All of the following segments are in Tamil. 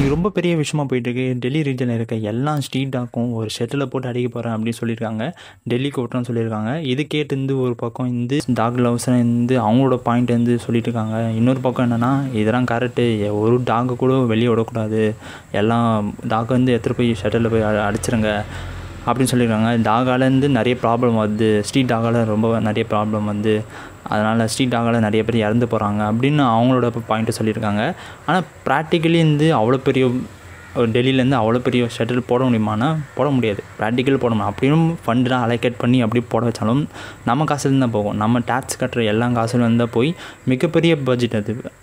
இன்றைக்கி ரொம்ப பெரிய விஷயமா போயிட்டுருக்கு. டெல்லி ரீஜனில் இருக்க எல்லா ஸ்ட்ரீட் டாக்கும் ஒரு ஷெட்டில் போட்டு அடிக்க போகிறேன் அப்படின்னு சொல்லியிருக்காங்க. டெல்லி கோர்ட்னு சொல்லியிருக்காங்க. இது கேட்டு ஒரு பக்கம் டாக் லவ்ஸ்லாம் அவங்களோட பாயிண்ட் சொல்லிட்டு இருக்காங்க. இன்னொரு பக்கம் என்னென்னா, இதெல்லாம் கரெக்டு, ஒரு டாகை கூட வெளியே விடக்கூடாது, எல்லாம் டாக் எடுத்துகிட்டு போய் ஷெட்டில் போய் அடிச்சிருங்க அப்படின்னு சொல்லியிருக்காங்க. டாகால் நிறைய ப்ராப்ளம் வருது, ஸ்ட்ரீட் டாகால் ரொம்ப நிறைய ப்ராப்ளம் அதனால் ஸ்ட்ரீட் டாகால் நிறைய பேர் இறந்து போகிறாங்க அப்படின்னு அவங்களோட பாயிண்ட்டை சொல்லியிருக்காங்க. ஆனால் ப்ராக்டிக்கலி அவ்வளோ பெரிய டெல்லியிலேருந்து அவ்வளோ பெரிய ஷட்டில் போட முடியுமானா போட முடியாது. ப்ராக்டிக்கல் போட முடியும். அப்படியும் ஃபண்டெலாம் அலோகேட் பண்ணி அப்படி போட வச்சாலும் நம்ம காசுலேருந்து தான் போகும். நம்ம டேக்ஸ் கட்டுற எல்லா காசுலேருந்து தான் போய் மிகப்பெரிய பட்ஜெட்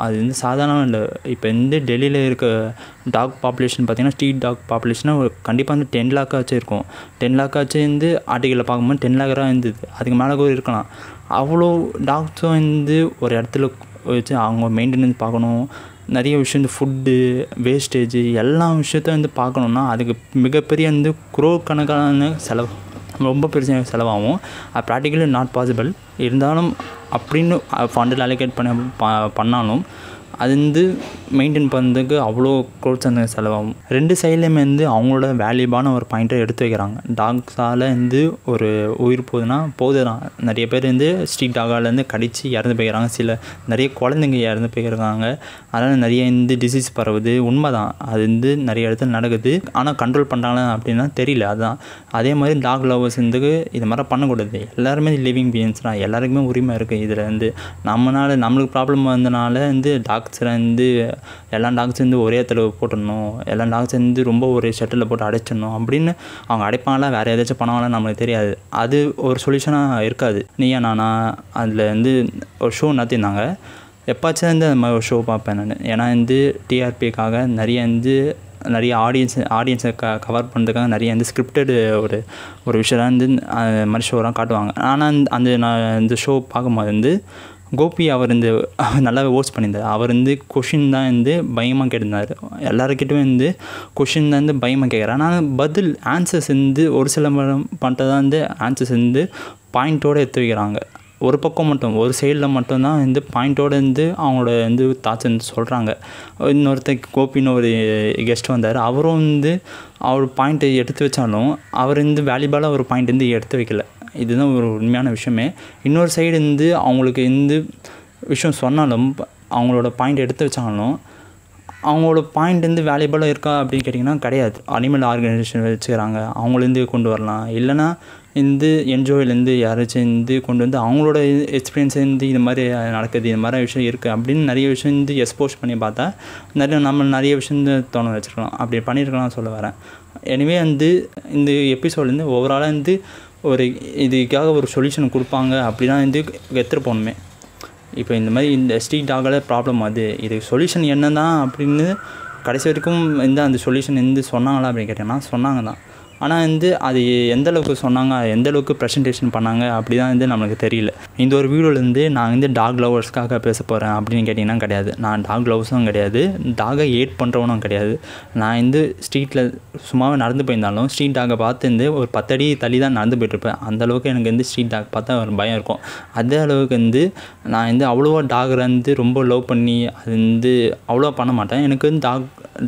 அது சாதாரணம் இல்லை. இப்போ டெல்லியில் இருக்க டாக் பாப்புலேஷன் பார்த்திங்கன்னா, ஸ்ட்ரீட் டாக் பாப்புலேஷனாக கண்டிப்பாக 10 லேக்காச்சும் இருக்கும். 10 லேக்காச்சும் ஆர்டிக்கலில் பார்க்கும்போது 10 லேக்காக இருந்தது. அதுக்கு மேலே கூட இருக்கலாம். அவ்வளோ டாக்ஸும் ஒரு இடத்துல வச்சு அவங்க மெயின்டெனன்ஸ் பார்க்கணும். நிறைய விஷயம் ஃபுட்டு வேஸ்டேஜ் எல்லா விஷயத்த பார்க்கணுன்னா அதுக்கு மிகப்பெரிய கணக்கான செலவு, ரொம்ப பெரிய செலவாகும். அது ப்ராக்டிக்கலி நாட் பாசிபிள். இருந்தாலும் அப்படின்னு ஃபண்டில் அலோகேட் பண்ணாலும் அது மெயின்டைன் பண்ணுறதுக்கு அவ்வளோ க்ரோட்ஸ் செலவாகும். 2 சைட்லேயுமே அவங்களோட வேல்யூபான ஒரு பாயிண்ட்டை எடுத்து வைக்கிறாங்க. டாக்ஸால் ஒரு உயிர் போகுதுதான். நிறைய பேர் ஸ்ட்ரீட் டாகாலேருந்து கடித்து இறந்து போய்க்கிறாங்க. நிறைய குழந்தைங்க இறந்து போய்க்கிறாங்க. அதனால் நிறைய டிசீஸ் பரவுது. உண்மை தான், அது நிறைய இடத்துல நடக்குது. ஆனால் கண்ட்ரோல் பண்ணுறாங்களா அப்படின்னா தெரியல. அதுதான் அதே மாதிரி டாக் லவர்ஸ் இது மாதிரி பண்ணக்கூடாது. எல்லாருமே லிவிங் பீயிங்ஸ் தான், எல்லாருக்குமே உரிமை இருக்குது. இதில் நம்மளுக்கு ப்ராப்ளம் வந்தனால டாக்ஸில் எல்லா டாக்ஸ் ஒரே இடத்துல போட்டுடணும், எல்லா டாக்ஸ் ரொம்ப ஒரு ஷட்டிலில் போட்டு அடைச்சிடணும் அப்படின்னு அவங்க அடைப்பாங்களா, வேறு ஏதாச்சும் பண்ணுவாங்களா நம்மளுக்கு தெரியாது. அது ஒரு சொல்யூஷனாக இருக்காது. நீயா நானா அதில் ஒரு ஷோ நடத்தியிருந்தாங்க. எப்பாச்சும் அந்த மாதிரி ஒரு ஷோ பார்ப்பேன் நான். ஏன்னா டிஆர்பிக்காக நிறைய ஆடியன்ஸை கவர் பண்ணுறதுக்காக நிறைய ஸ்கிரிப்டடு ஒரு விஷயம் மாதிரி ஷோலாம் காட்டுவாங்க. ஆனால் இந்த ஷோ பார்க்கும்போது கோபி அவர் நல்லாவே ஹோஸ்ட் பண்ணியிருந்தார். அவர் கொஷின் தான் பயமாக கேட்டிருந்தார். எல்லாருக்கிட்டும் கொஷின் தான் பயமாக கேட்குறாரு. ஆனால் பதில் ஆன்சர்ஸ் ஒரு சில பண்ணிட்டு தான் ஆன்சர்ஸ் பாயிண்ட்டோடு எடுத்து வைக்கிறாங்க. ஒரு பக்கம் மட்டும், ஒரு சைடில் மட்டும்தான் பாயிண்ட்டோடு அவங்களோட தாட்ஸ் சொல்கிறாங்க. இன்னொருத்தர் கோபின்னு ஒரு கெஸ்ட் வந்தார். அவரும் அவர் பாயிண்ட்டை எடுத்து வச்சாலும் அவர் வேல்யூபாலாக ஒரு பாயிண்ட் எடுத்து வைக்கல. இதுதான் ஒரு உண்மையான விஷயமே. இன்னொரு சைடு அவங்களுக்கு விஷயம் சொன்னாலும், அவங்களோட பாயிண்ட் எடுத்து வச்சாலும் அவங்களோட பாயிண்ட் வேல்யூபிளாக இருக்கா அப்படின்னு கேட்டிங்கன்னா கிடையாது. அனிமல் ஆர்கனைசேஷன் வச்சுக்கிறாங்க, அவங்களேருந்து கொண்டு வரலாம். இல்லைனா என்ஜோயிலேருந்து யாராச்சும் கொண்டு அவங்களோட எக்ஸ்பீரியன்ஸ் இது மாதிரி நடக்குது, இது மாதிரி விஷயம் இருக்குது அப்படின்னு நிறைய விஷயம் எக்ஸ்போஸ் பண்ணி பார்த்தா நம்ம நிறைய விஷயம் தோண வச்சுருக்கலாம். அப்படி பண்ணியிருக்கலாம் சொல்ல வரேன். எனிவே இந்த எபிசோட்லேருந்து ஓவராலாக ஒரு இதுக்காக ஒரு சொல்யூஷன் கொடுப்பாங்க அப்படின்னா எடுத்துகிட்டு போகணுமே. இப்போ இந்த மாதிரி இந்த ஸ்ட்ரீட் டாகால் ப்ராப்ளம் இதுக்கு சொல்யூஷன் என்ன தான் அப்படின்னு கடைசி வரைக்கும் அந்த சொல்யூஷன் சொன்னாங்களா அப்படின்னு கேட்டிங்கன்னா சொன்னாங்க தான். ஆனால் அது எந்தளவுக்கு சொன்னாங்க, எந்தளவுக்கு ப்ரெசன்டேஷன் பண்ணாங்க அப்படி தான் நம்மளுக்கு தெரியல. இந்த ஒரு வீடியோலேருந்து நான் டாக் லவர்ஸ்க்காக பேச போகிறேன் அப்படின்னு கேட்டிங்கன்னா கிடையாது. நான் டாக் லவர்ஸும் கிடையாது, டாகை ஏட் பண்ணுறவனும் கிடையாது. நான் ஸ்ட்ரீட்டில் சும்மாவே நடந்து போயிருந்தாலும் ஸ்ட்ரீட் டாகை பார்த்து ஒரு 10 அடி தள்ளி தான் நடந்து போய்ட்டுருப்பேன். அந்தளவுக்கு எனக்கு ஸ்ட்ரீட் டாக் பார்த்தா ஒரு பயம் இருக்கும். அதே அளவுக்கு நான் அவ்வளோவா டாகை ரொம்ப லவ் பண்ணி அது அவ்வளோவா பண்ண மாட்டேன். எனக்கு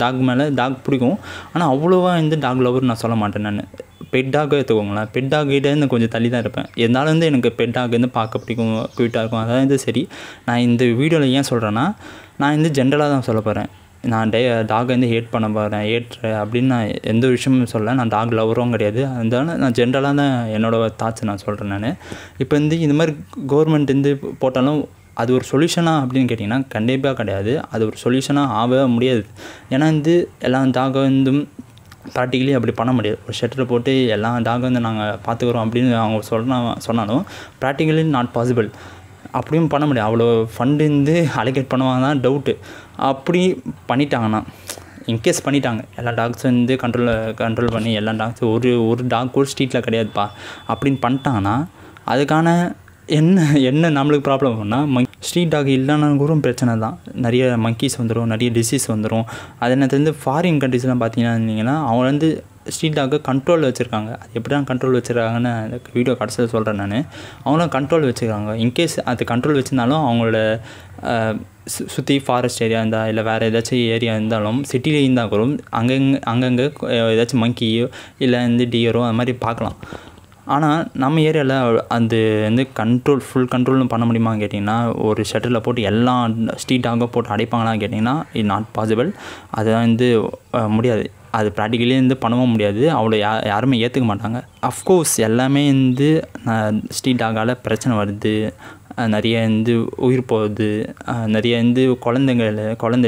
டாக் மேலே டாக் பிடிக்கும். ஆனால் அவ்வளோவா டாக் லவர் நான் சொல்ல மாட்டேன். நான் பெட் டாகை எடுத்துக்கோங்களேன், பெட் டாக்கிட்ட கொஞ்சம் தள்ளி தான் இருப்பேன். இருந்தாலும் எனக்கு பெட் டாக் பார்க்க பிடிக்கும், க்யூட்டாக இருக்கும். அதாவது சரி, நான் இந்த வீடியோவில் ஏன் சொல்கிறேன்னா, நான் ஜென்ரலாக தான் சொல்ல போகிறேன். நான் டாகை ஹேட் பண்ண போகிறேன், ஏற்றுறேன் அப்படின்னு நான் எந்த விஷயமும் சொல்ல. நான் டாக் லவரும் கிடையாது. அதனால நான் ஜென்ரலாக தான் என்னோடய தாட்ஸ் நான் சொல்கிறேன். நான் இப்போ இது மாதிரி கவர்மெண்ட் போட்டாலும் அது ஒரு சொல்யூஷனாக அப்படின்னு கேட்டிங்கன்னா கண்டிப்பாக கிடையாது. அது ஒரு சொல்யூஷனாக ஆகவே முடியாது. ஏன்னா எல்லா டாகை ப்ராக்டிக்கலி அப்படி பண்ண முடியாது. ஒரு ஷட்டரை போட்டு எல்லா டாகை நாங்கள் பார்த்துக்குறோம் அப்படின்னு அவங்க சொன்னாலும் ப்ராக்டிக்கலி நாட் பாசிபிள். அப்படியும் பண்ண முடியாது. அவ்வளோ ஃபண்டு அலோகேட் பண்ணுவாங்க தான் டவுட்டு. அப்படி பண்ணிட்டாங்கன்னா, இன்கேஸ் பண்ணிட்டாங்க, எல்லா டாக்ஸும் கண்ட்ரோல் பண்ணி எல்லா டாக்ஸும் ஒரு டாக் கூட ஸ்ட்ரீட்டில் கிடையாதுப்பா அப்படின்னு பண்ணிட்டாங்கன்னா அதுக்கான என்ன நம்மளுக்கு ப்ராப்ளம் ஆகும்னா, ஸ்ட்ரீட் டாக் இல்லைன்னா கூட பிரச்சனை தான். நிறைய மங்கீஸ் வந்துடும், நிறைய டிசீஸ் வந்துடும். அதே நேரத்தில் ஃபாரின் கண்ட்ரீஸ்லாம் பார்த்தீங்கன்னா அவங்க ஸ்ட்ரீட் டாக்கை கண்ட்ரோலில் வச்சுருக்காங்க. அது எப்படி தான் கண்ட்ரோல் வச்சுருக்காங்கன்னு வீடியோ கடைசியில் சொல்கிறேன் நான். அவங்களும் கண்ட்ரோல் வச்சுருக்காங்க. இன்கேஸ் அது கண்ட்ரோல் வச்சுருந்தாலும் அவங்களோட சுற்றி ஃபாரஸ்ட் ஏரியா இருந்தால் இல்லை வேறு ஏதாச்சும் ஏரியா இருந்தாலும் சிட்டியில் இருந்தால் கூட அங்கங்கே ஏதாச்சும் மங்கியோ இல்லை வந்து டியரோ அது மாதிரி பார்க்கலாம். ஆனால் நம்ம ஏரியாவில் அது வந்து ஃபுல் கண்ட்ரோல்னு பண்ண முடியுமான்னு கேட்டிங்கன்னா, ஒரு ஷட்டரில் போட்டு எல்லா ஸ்ட்ரீட் டாகை போட்டு அடைப்பாங்களான்னு கேட்டிங்கன்னா இட் நாட் பாசிபிள். அது வந்து முடியாது. அது ப்ராக்டிக்கலி வந்து பண்ணவும் முடியாது. அவ்வளோ யாருமே ஏற்றுக்க மாட்டாங்க. அஃப்கோர்ஸ் எல்லாமே வந்து ஸ்ட்ரீட் டாகால் பிரச்சனை வருது, நிறைய வந்து உயிர் போகுது, நிறைய வந்து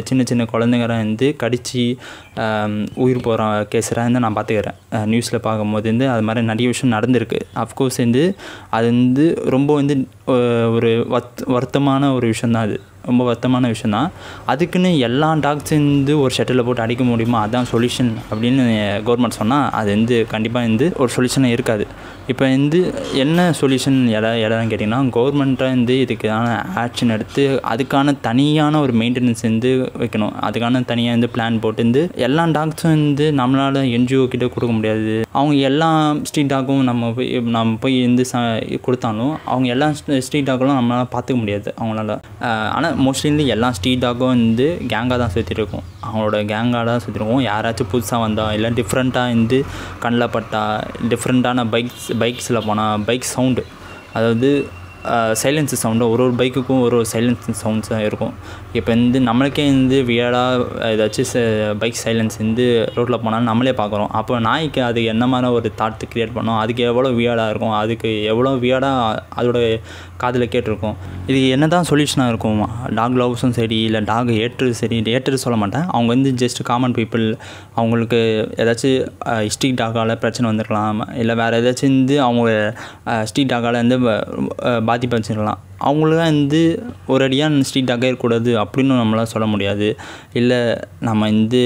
சின்ன சின்ன குழந்தைங்களாம் வந்து கடித்து உயிர் போகிற கேஸெல்லாம் வந்து நான் பார்த்துக்கிறேன். நியூஸில் பார்க்கும்போது வந்து அது மாதிரி நிறைய விஷயம் நடந்திருக்கு. அஃப்கோர்ஸ் வந்து அது வந்து ரொம்ப வந்து ஒரு வருத்தமான ஒரு விஷயந்தான். அது ரொம்ப வருத்தமான விஷயந்தான். அதுக்குன்னு எல்லா டாக்ஸும் வந்து ஒரு ஷட்டரில் போட்டு அடிக்க முடியுமா, அதுதான் சொல்யூஷன் அப்படின்னு கவர்மெண்ட் சொன்னால் அது வந்து கண்டிப்பாக வந்து ஒரு சொல்யூஷனாக இருக்காது. இப்போ வந்து என்ன சொல்யூஷன் எல்லாம் கேட்டிங்கன்னா, கவர்மெண்ட்டாக வந்து இதுக்கான ஆக்ஷன் எடுத்து அதுக்கான தனியான ஒரு மெயின்டெனன்ஸ் வந்து வைக்கணும். அதுக்கான தனியாக வந்து பிளான் போட்டு வந்து எல்லா டாக்ஸும் வந்து நம்மளால் என்ஜிஓ கிட்ட கொடுக்க முடியாது. அவங்க எல்லா ஸ்ட்ரீட் டாக்கும் நம்ம போய் வந்து கொடுத்தாலும் அவங்க எல்லா ஸ்ட்ரீட் டாக்கும் நம்மளால் பார்த்துக்க முடியாது அவங்களால. ஆனால் மோஸ்ட்லி வந்து எல்லா ஸ்ட்ரீட் டாக்கும் வந்து கேங்காக தான் சுற்றிட்டு இருக்கும். அவங்களோட கேங்காக தான் சுற்றிருக்கும். யாராச்சும் புதுசாக வந்தால் இல்லை டிஃப்ரெண்ட்டாக வந்து கண்ணில் பட்டா, டிஃப்ரெண்ட்டான பைக்ஸில் போனால் பைக் சவுண்டு, அதாவது சைலன்ஸ் சவுண்டு, ஒரு பைக்குக்கும் ஒரு சைலன்ஸ் சவுண்ட்ஸாக இருக்கும். இப்போ வந்து நம்மளுக்கே வந்து வியர்டாக ஏதாச்சும் பைக் சைலன்ஸ் வந்து ரோட்டில் போனாலும் நம்மளே பார்க்குறோம். அப்போ நாய்க்கு அது என்ன மாதிரி ஒரு தாட் க்ரியேட் பண்ணோம், அதுக்கு எவ்வளோ வியர்டாக இருக்கும், அதுக்கு எவ்வளோ வியர்டாக அதோட காதில் கேட்டிருக்கும். இது என்ன தான் சொல்யூஷனாக இருக்கும்? டாக் லவ்ஸும் சரி இல்லை டாக் ஏற்று சொல்ல மாட்டேன். அவங்க வந்து ஜஸ்ட் காமன் பீப்புள். அவங்களுக்கு ஏதாச்சும் ஸ்ட்ரீட் டாகால் பிரச்சனை வந்துருக்கலாம், இல்லை வேறு ஏதாச்சும் வந்து அவங்க ஸ்ட்ரீட் டாகால் வந்து பாதிப்பு வச்சுருக்கலாம். அவங்களுக்கு தான் வந்து ஒரு அடியாக ஸ்ட்ரீட் டாகே இருக்கக்கூடாது அப்படின்னு நம்மளால் சொல்ல முடியாது. இல்லை நம்ம வந்து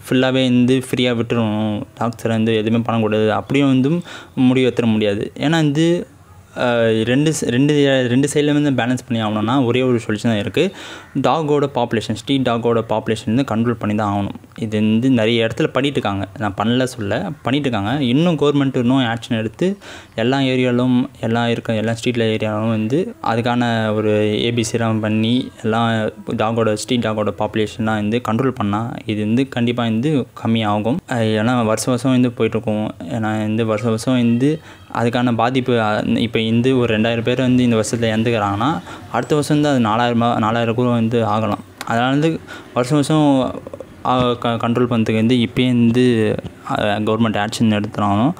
ஃபுல்லாகவே வந்து ஃப்ரீயாக விட்டுருணும், டாக்டரை வந்து எதுவுமே பண்ணக்கூடாது அப்படியும் வந்து முடிவு எடுத்துட முடியாது. ஏன்னா வந்து ரெண்டு சைடில் வந்து பேலன்ஸ் பண்ணி ஆகணும்னா ஒரே ஒரு சொல்யூஷன் தான் இருக்குது. டாகோட பாப்புலேஷன், ஸ்ட்ரீட் டாகோட பாப்புலேஷன் வந்து கண்ட்ரோல் பண்ணி தான் ஆகணும். இது வந்து நிறைய இடத்துல பண்ணிட்டுருக்காங்க, நான் பண்ணல பண்ணிட்டுருக்காங்க. இன்னும் கவர்மெண்ட் இன்னும் ஆக்ஷன் எடுத்து எல்லா ஏரியாலும் எல்லா ஸ்ட்ரீட்டில் ஏரியாலும் வந்து அதுக்கான ஒரு ஏபிசிலாம் பண்ணி எல்லாம் ஸ்ட்ரீட் டாகோட பாப்புலேஷன்லாம் வந்து கண்ட்ரோல் பண்ணால் இது வந்து கண்டிப்பாக வந்து கம்மியாகும். ஏன்னா வருஷம் வந்து போயிட்டுருக்கோம். ஏன்னா இந்த வருஷம் வந்து அதுக்கான பாதிப்பு இப்போ வந்து ஒரு 2000 பேர் வந்து இந்த வருஷத்தில் இறந்துக்கிறாங்கன்னா அடுத்த வருஷம் வந்து அது 4000 கூட வந்து ஆகலாம். அதனால் வந்து வருஷம் கண்ட்ரோல் பண்ணுறதுக்கு வந்து இப்போயே வந்து கவர்மெண்ட் ஆக்ஷன் எடுத்துனாலும்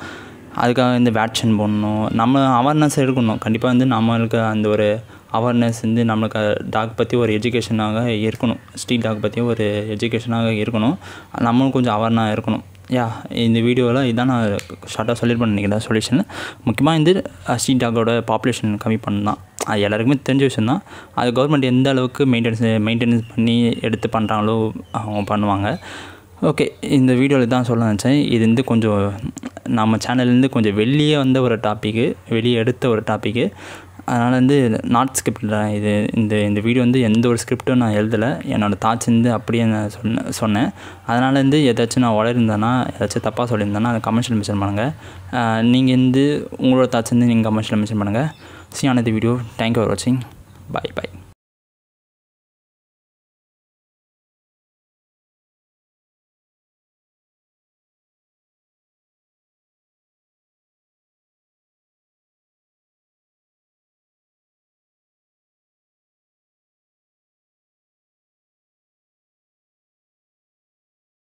அதுக்காக வந்து வேக்சின் போடணும், நம்ம அவேர்னஸ் எடுக்கணும். கண்டிப்பாக வந்து நம்மளுக்கு அந்த ஒரு அவேர்னஸ் வந்து நம்மளுக்கு டாக் பற்றி ஒரு எஜுகேஷனாக இருக்கணும், ஸ்ட்ரீட் டாக் பற்றி ஒரு எஜுகேஷனாக இருக்கணும். நம்மளும் கொஞ்சம் அவேர்னாக இருக்கணும். இந்த வீடியோவில் இதான் நான் ஷார்ட்டாக சொல்லியிருப்பேன் நினைக்கிறேன் சொல்யூஷன். முக்கியமாக வந்து ஸ்ட்ரீட் டாகோட பாப்புலேஷன் கம்மி பண்ணலாம். அது எல்லாருக்குமே தெரிஞ்ச விஷயம் தான். அது கவர்மெண்ட் எந்த அளவுக்கு மெயின்டெனன்ஸ் பண்ணி எடுத்து பண்ணுறாங்களோ அவங்க பண்ணுவாங்க. ஓகே, இந்த வீடியோவில் தான் சொல்ல நினச்சேன். இது வந்து கொஞ்சம் நம்ம சேனல்லேருந்து கொஞ்சம் வெளியே வந்த ஒரு டாப்பிக்கு, வெளியே எடுத்த ஒரு டாப்பிக்கு. அதனால் வந்து நாட் ஸ்கிரிப்ட் தான் இது. இந்த வீடியோ வந்து எந்த ஒரு ஸ்கிரிப்டும் நான் எழுதலை, என்னோடய தாட்ஸ் வந்து அப்படியே நான் சொன்னேன். அதனால் வந்து ஏதாச்சும் நான் வளர்ந்தேன்னா, ஏதாச்சும் தப்பாக சொல்லியிருந்தேன்னா அதை கமெண்ட்ஸில் மென்ஷன் பண்ணுங்கள். நீங்கள் வந்து உங்களோட தாட்ஸ் வந்து நீங்கள் கமெண்ட்ஸில் மென்ஷன் பண்ணுங்கள். See you on the video. Thank you for watching. Bye.